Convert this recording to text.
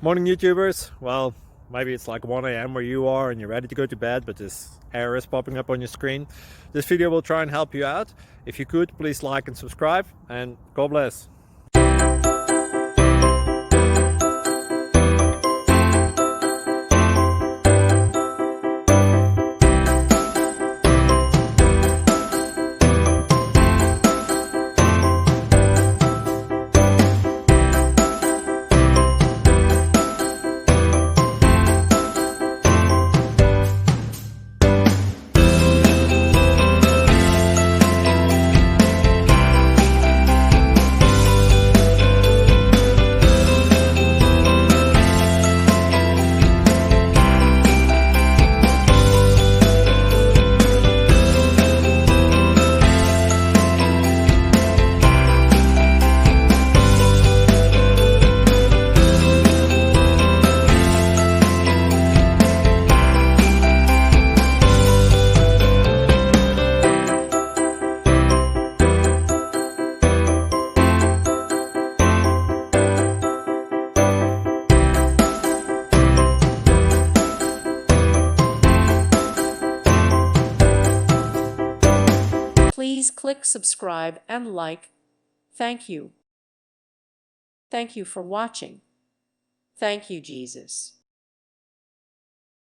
Morning YouTubers. Well, maybe it's like 1 a.m. where you are and you're ready to go to bed, but this error is popping up on your screen. This video will try and help you out. If you could, please like and subscribe, and God bless. Please click subscribe and like. Thank you. Thank you for watching. Thank you, Jesus.